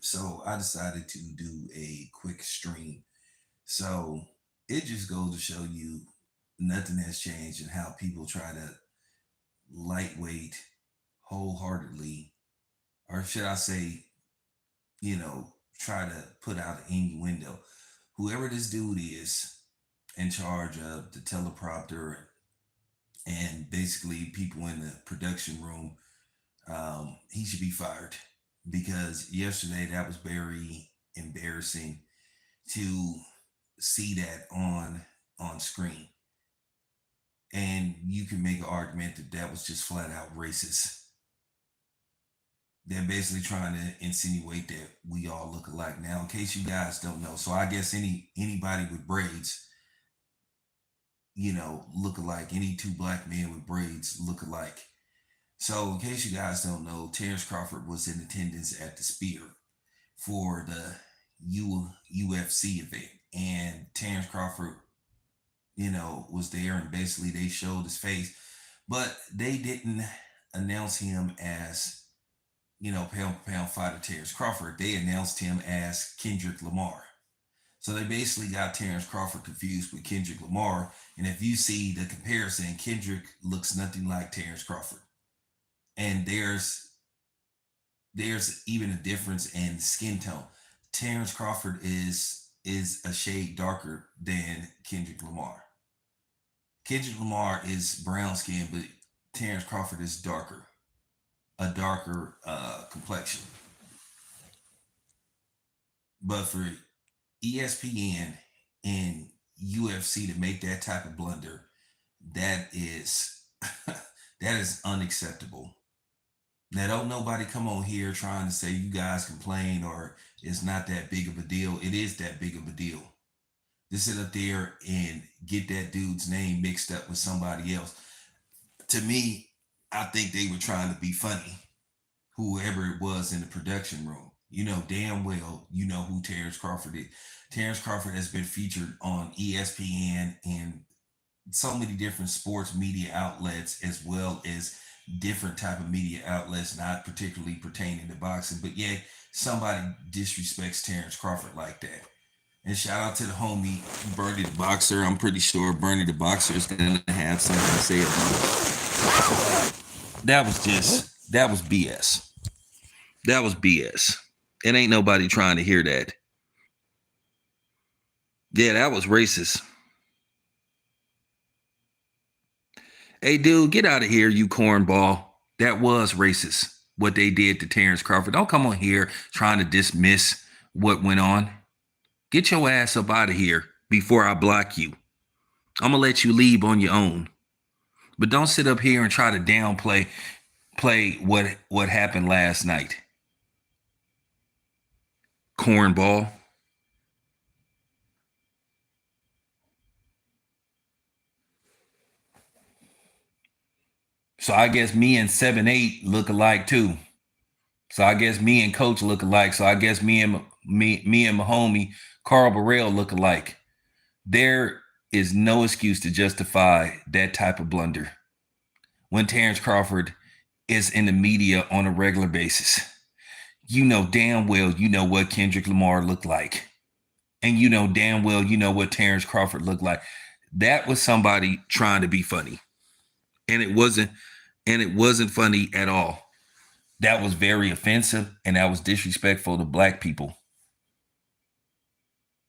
So I decided to do a quick stream. So it just goes to show you nothing has changed and how people try to lightweight, wholeheartedly, or should I say, try to put out an innuendo. Whoever this dude is in charge of the teleprompter and basically people in the production room, he should be fired because yesterday that was very embarrassing to see that on screen, and you can make an argument that that was just flat out racist. They're basically trying to insinuate that we all look alike. Now, in case you guys don't know, so I guess anybody with braids, look alike. Any two black men with braids look alike. So, in case you guys don't know, Terrence Crawford was in attendance at the Spear for the UFC event, and Terrence Crawford, was there, and basically they showed his face, but they didn't announce him as pound for pound fighter Terrence Crawford. They announced him as Kendrick Lamar. So they basically got Terrence Crawford confused with Kendrick Lamar. And if you see the comparison, Kendrick looks nothing like Terrence Crawford. And there's even a difference in skin tone. Terrence Crawford is a shade darker than Kendrick Lamar. Kendrick Lamar is brown skin, but Terrence Crawford is darker, a darker complexion. But for ESPN and UFC to make that type of blunder, that is that is unacceptable. Now, don't nobody come on here trying to say you guys complain or it's not that big of a deal. It is that big of a deal. To sit up there and get that dude's name mixed up with somebody else. To me, I think they were trying to be funny, whoever it was in the production room. You know damn well you know who Terrence Crawford is. Terrence Crawford has been featured on ESPN and so many different sports media outlets, as well as different type of media outlets not particularly pertaining to boxing. But yeah, somebody disrespects Terrence Crawford like that. And shout out to the homie Bernie the Boxer. I'm pretty sure Bernie the Boxer is gonna have something to say about it. That was BS. That was BS. It ain't nobody trying to hear that. Yeah, that was racist. Hey, dude, get out of here, you cornball. That was racist, what they did to Terrence Crawford. Don't come on here trying to dismiss what went on. Get your ass up out of here before I block you. I'm going to let you leave on your own. But don't sit up here and try to downplay what happened last night. Cornball. So I guess me and 7-8 look alike too. So I guess me and Coach look alike. So I guess me and my homie Carl Burrell look alike. There is no excuse to justify that type of blunder when Terrence Crawford is in the media on a regular basis. You know damn well you know what Kendrick Lamar looked like. And you know damn well you know what Terrence Crawford looked like. That was somebody trying to be funny. And it wasn't funny at all. That was very offensive and that was disrespectful to black people.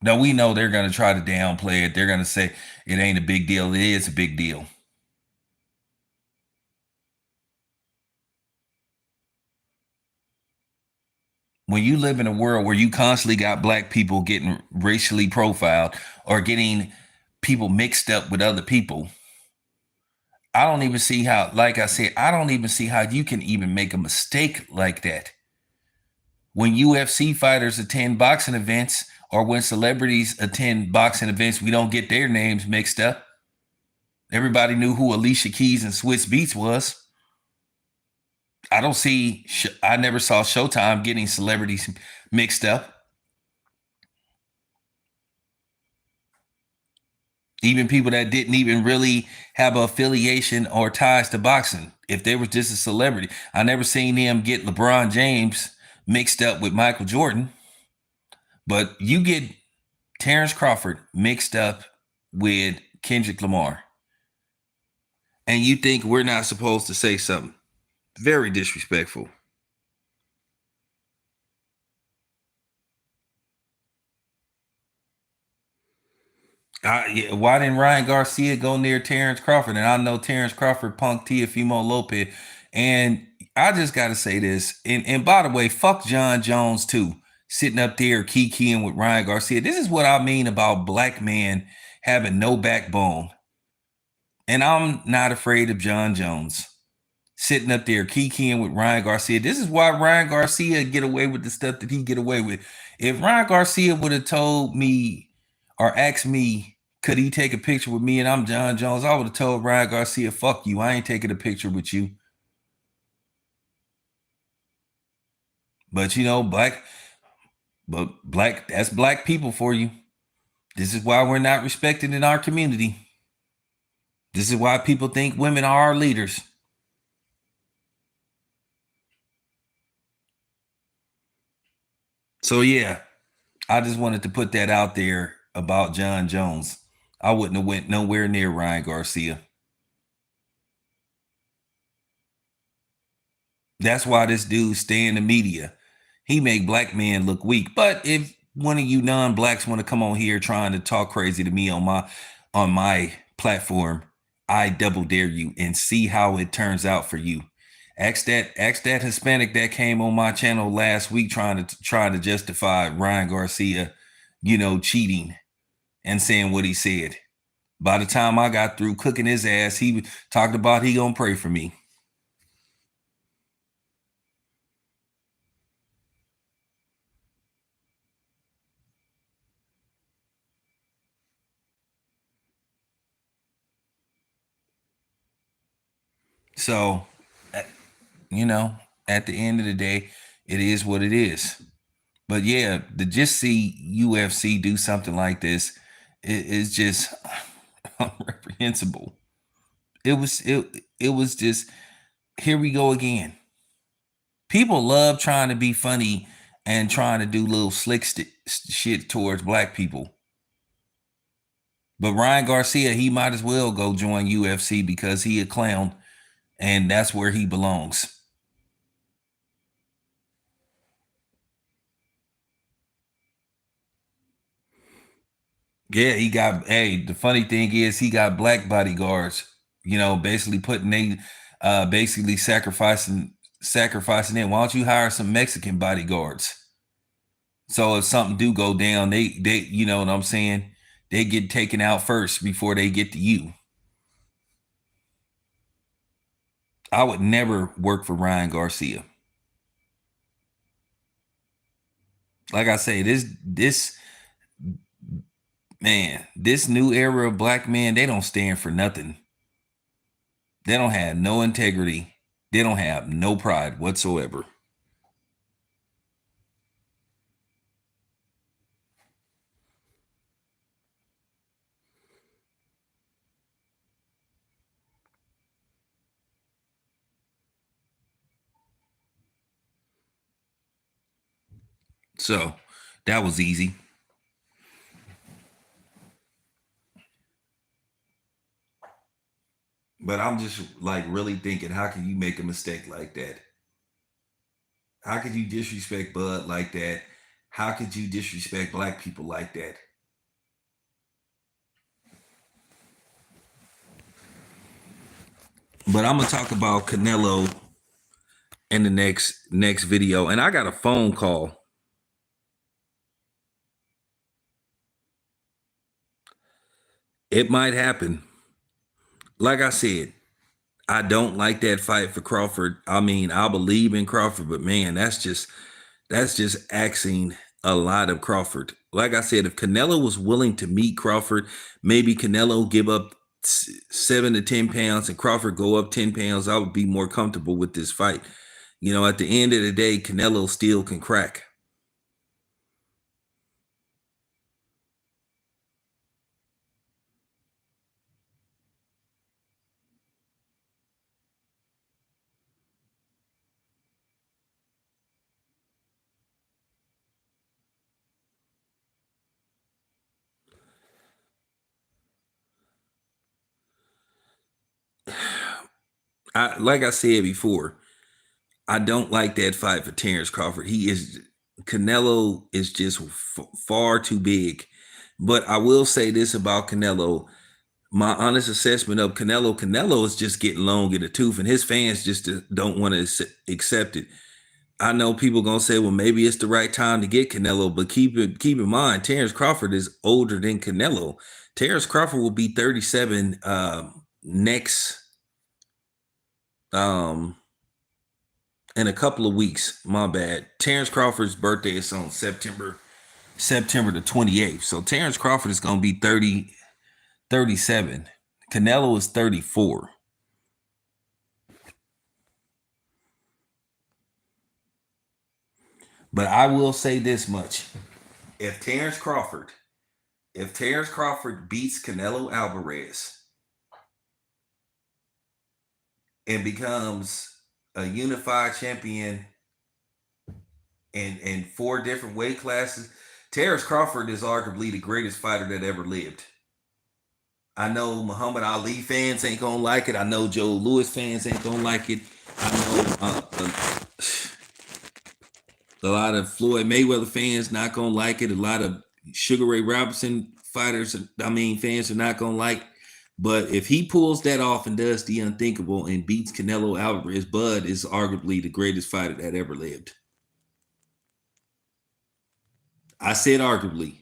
Now we know they're going to try to downplay it. They're going to say it ain't a big deal. It is a big deal. When you live in a world where you constantly got black people getting racially profiled or getting people mixed up with other people, I don't even see how, like I said, I don't even see how you can even make a mistake like that. When UFC fighters attend boxing events or when celebrities attend boxing events, we don't get their names mixed up. Everybody knew who Alicia Keys and Swiss Beats was. I never saw Showtime getting celebrities mixed up. Even people that didn't even really have an affiliation or ties to boxing. If they were just a celebrity, I never seen them get LeBron James mixed up with Michael Jordan, but you get Terrence Crawford mixed up with Kendrick Lamar, and you think we're not supposed to say something. Very disrespectful. Yeah, why didn't Ryan Garcia go near Terrence Crawford? And I know Terrence Crawford punked Teofimo Lopez. And I just got to say this. And by the way, fuck John Jones too. Sitting up there kikiing with Ryan Garcia. This is what I mean about black men having no backbone. And I'm not afraid of John Jones sitting up there kikiing with Ryan Garcia. This is why Ryan Garcia get away with the stuff that he get away with. If Ryan Garcia would have told me or asked me, could he take a picture with me and I'm John Jones, I would have told Ryan Garcia, fuck you. I ain't taking a picture with you. But you know, that's black people for you. This is why we're not respected in our community. This is why people think women are our leaders. So yeah, I just wanted to put that out there about John Jones. I wouldn't have went nowhere near Ryan Garcia. That's why this dude stay in the media. He make black men look weak. But if one of you non-blacks want to come on here trying to talk crazy to me on my platform, I double dare you and see how it turns out for you. Ask that Hispanic that came on my channel last week trying to justify Ryan Garcia, cheating and saying what he said. By the time I got through cooking his ass, he talked about he gonna pray for me. So, you know, at the end of the day, it is what it is. But yeah, to just see UFC do something like this is just reprehensible. It was just, here we go again. People love trying to be funny and trying to do little slick shit towards black people. But Ryan Garcia, he might as well go join UFC because he a clown and that's where he belongs. Yeah, the funny thing is he got black bodyguards, basically basically sacrificing it. Why don't you hire some Mexican bodyguards? So if something do go down, they you know what I'm saying? They get taken out first before they get to you. I would never work for Ryan Garcia. Like I say, this man, this new era of black men, they don't stand for nothing. They don't have no integrity. They don't have no pride whatsoever. So that was easy. But I'm just like really thinking, how can you make a mistake like that? How could you disrespect Bud like that? How could you disrespect black people like that? But I'm gonna talk about Canelo in the next video. And I got a phone call. It might happen. Like I said, I don't like that fight for Crawford. I mean, I believe in Crawford, but man, that's just axing a lot of Crawford. Like I said, if Canelo was willing to meet Crawford, maybe Canelo give up 7 to 10 pounds and Crawford go up 10 pounds, I would be more comfortable with this fight. At the end of the day, Canelo still can crack. like I said before, I don't like that fight for Terrence Crawford. Canelo is just far too big. But I will say this about Canelo. My honest assessment of Canelo is just getting long in the tooth, and his fans just don't want to accept it. I know people gonna say, well, maybe it's the right time to get Canelo, but keep in mind, Terrence Crawford is older than Canelo. Terrence Crawford will be 37 next um in a couple of weeks. My bad. Terrence Crawford's birthday is on September the 28th. So Terrence Crawford is gonna be 37. Canelo is 34. But I will say this much. If Terrence Crawford beats Canelo Alvarez and becomes a unified champion in four different weight classes, Terrence Crawford is arguably the greatest fighter that ever lived. I know Muhammad Ali fans ain't gonna like it. I know Joe Louis fans ain't gonna like it. I know a lot of Floyd Mayweather fans not gonna like it. A lot of Sugar Ray Robinson fans are not gonna like. But if he pulls that off and does the unthinkable and beats Canelo Alvarez, Bud is arguably the greatest fighter that ever lived. I said arguably.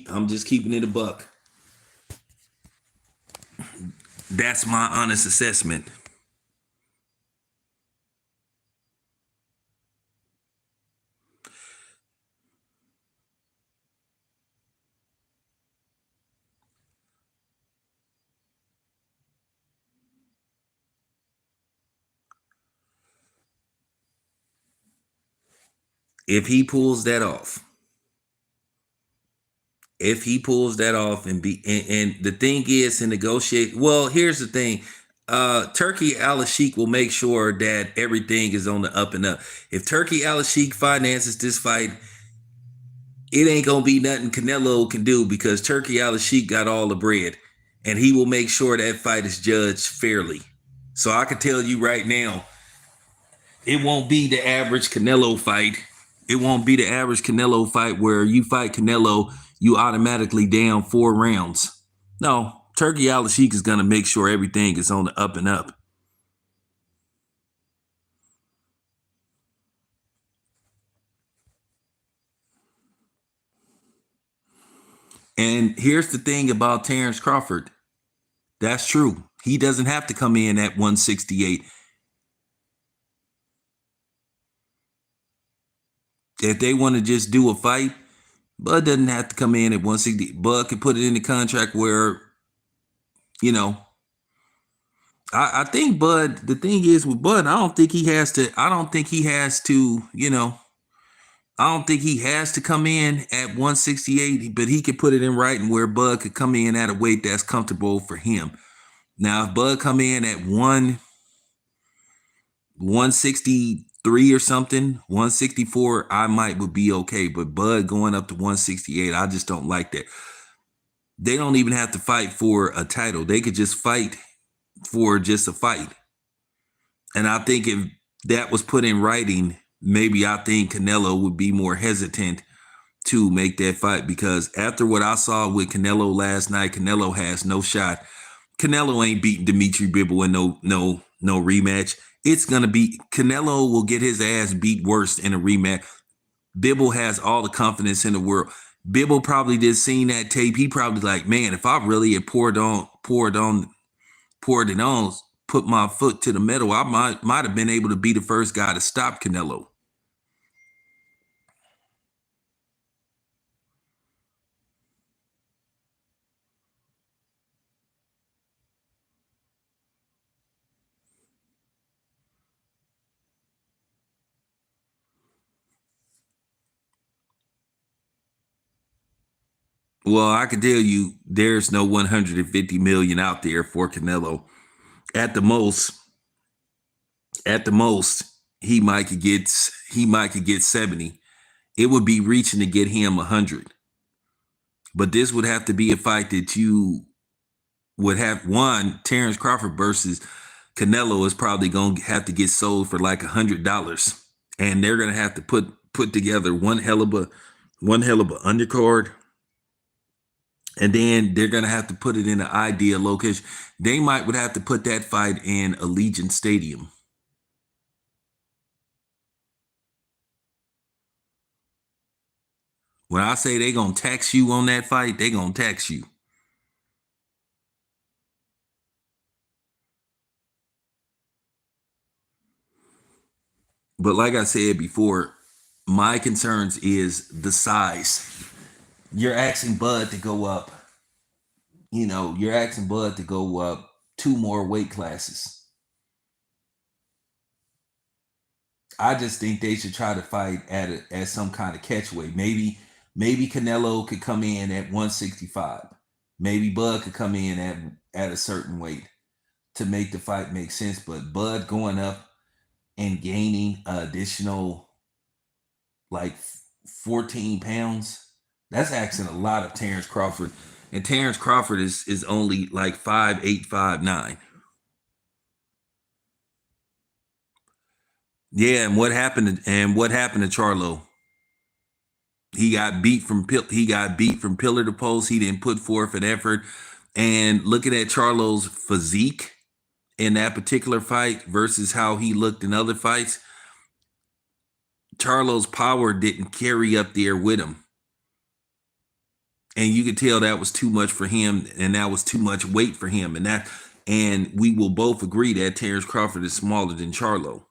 I'm just keeping it a buck. That's my honest assessment. If he pulls that off, and the thing is to negotiate. Well, here's the thing. Turkey Al-Sheikh will make sure that everything is on the up and up. If Turkey Al-Sheikh finances this fight, it ain't gonna be nothing Canelo can do because Turkey Al-Sheikh got all the bread, and he will make sure that fight is judged fairly. So I can tell you right now, it won't be the average Canelo fight. It won't be the average Canelo fight where you fight Canelo, you automatically down 4 rounds. No, Turkey Al-Sheikh is gonna make sure everything is on the up and up. And here's the thing about Terrence Crawford. That's true. He doesn't have to come in at 168. If they want to just do a fight, Bud doesn't have to come in at 160. Bud can put it in the contract where, you know, I think Bud, the thing is with Bud, I don't think he has to, I don't think he has to come in at 168, but he could put it in writing where Bud could come in at a weight that's comfortable for him. Now, if Bud come in at 163 or something, 164, would be okay. But Bud going up to 168, I just don't like that. They don't even have to fight for a title. They could just fight for just a fight. And I think if that was put in writing, maybe I think Canelo would be more hesitant to make that fight, because after what I saw with Canelo last night, Canelo has no shot. Canelo ain't beating Dimitri Bivol in no rematch. It's gonna be Canelo will get his ass beat worse in a rematch. Bivol has all the confidence in the world. Bivol probably did seen that tape. He probably like, man, if I really had poured it on, put my foot to the metal, I might have been able to be the first guy to stop Canelo. Well, I can tell you there's no 150 million out there for Canelo. At the most, he might could get 70. It would be reaching to get him 100. But this would have to be a fight that you would have one Terrence Crawford versus Canelo is probably going to have to get sold for like $100, and they're going to have to put together one hell of a undercard, and then they're going to have to put it in an ideal location. They would have to put that fight in Allegiant Stadium. When I say they going to tax you on that fight, they going to tax you. But like I said before, my concerns is the size. You're asking Bud to go up. You're asking Bud to go up two more weight classes. I just think they should try to fight at some kind of catch weight. Maybe Canelo could come in at 165. Maybe Bud could come in at a certain weight to make the fight make sense. But Bud going up and gaining additional like 14 pounds, that's asking a lot of Terrence Crawford. And Terrence Crawford is only like 5'8", 5'9". Yeah, and what happened to Charlo? He got beat from pillar to post. He didn't put forth an effort. And looking at Charlo's physique in that particular fight versus how he looked in other fights, Charlo's power didn't carry up there with him. And you could tell that was too much for him, and that was too much weight for him. And we will both agree that Terrence Crawford is smaller than Charlo.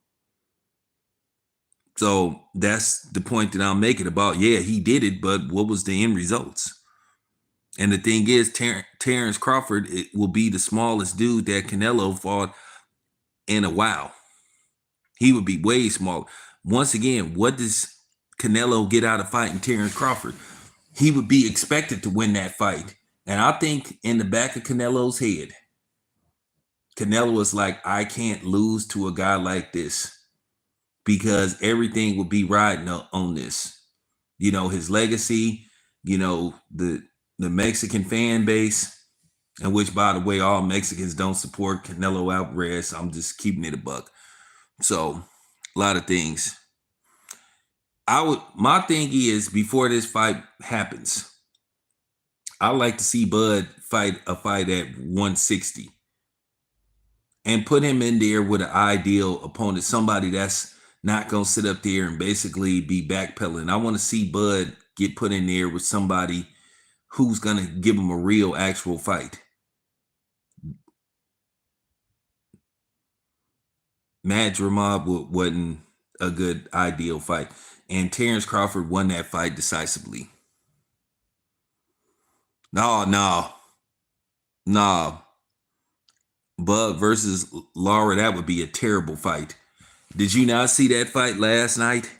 So that's the point that I'm making about, yeah, he did it, but what was the end results? And the thing is, Terrence Crawford will be the smallest dude that Canelo fought in a while. He would be way smaller. Once again, what does Canelo get out of fighting Terrence Crawford? He would be expected to win that fight. And I think in the back of Canelo's head, Canelo was like, I can't lose to a guy like this because everything would be riding on this. His legacy, the Mexican fan base, and which, by the way, all Mexicans don't support Canelo Alvarez. I'm just keeping it a buck. So, a lot of things. My thing is, before this fight happens, I like to see Bud fight a fight at 160 and put him in there with an ideal opponent, somebody that's not going to sit up there and basically be backpedaling. I want to see Bud get put in there with somebody who's going to give him a real, actual fight. Madrimov wasn't a good, ideal fight. And Terrence Crawford won that fight decisively. No. Bud versus Lara, that would be a terrible fight. Did you not see that fight last night?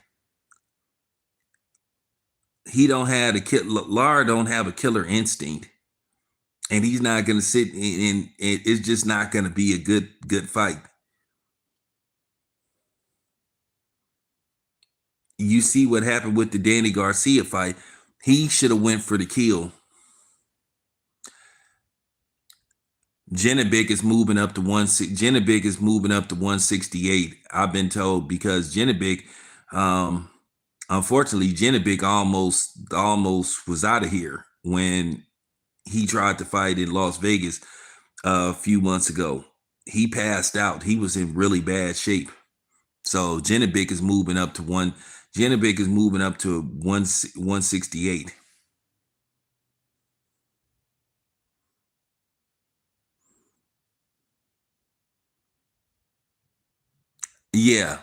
Lara don't have a killer instinct. And he's not going to sit and it's just not going to be a good fight. You see what happened with the Danny Garcia fight. He should have went for the kill. Genovic is moving up to 168. I've been told, because Genovic, unfortunately, Genovic almost was out of here when he tried to fight in Las Vegas a few months ago. He passed out. He was in really bad shape. So Genovic is moving up to 168. Yeah.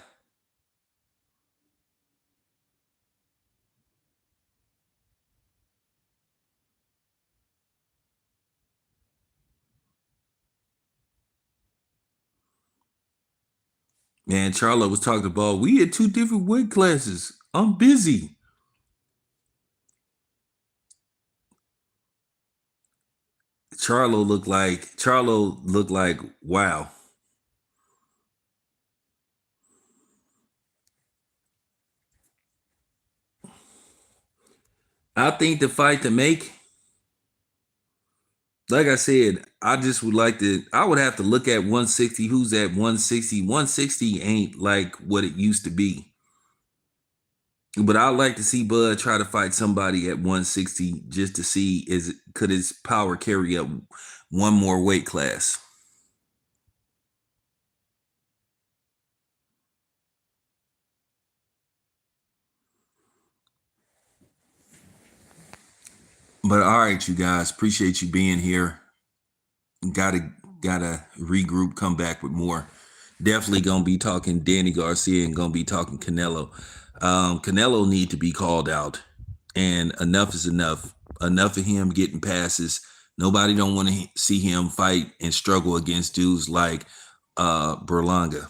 Man, Charlo was talking about, we had two different weight classes. I'm busy. Charlo looked like wow. I think the fight to make, Like I said, I just would like to. I would have to look at 160. Who's at 160? 160 ain't like what it used to be. But I'd like to see Bud try to fight somebody at 160 just to see could his power carry up one more weight class. But all right, you guys, appreciate you being here. Gotta regroup, come back with more. Definitely gonna be talking Danny Garcia and gonna be talking Canelo. Canelo need to be called out, and enough is enough. Enough of him getting passes. Nobody don't want to see him fight and struggle against dudes like Berlanga.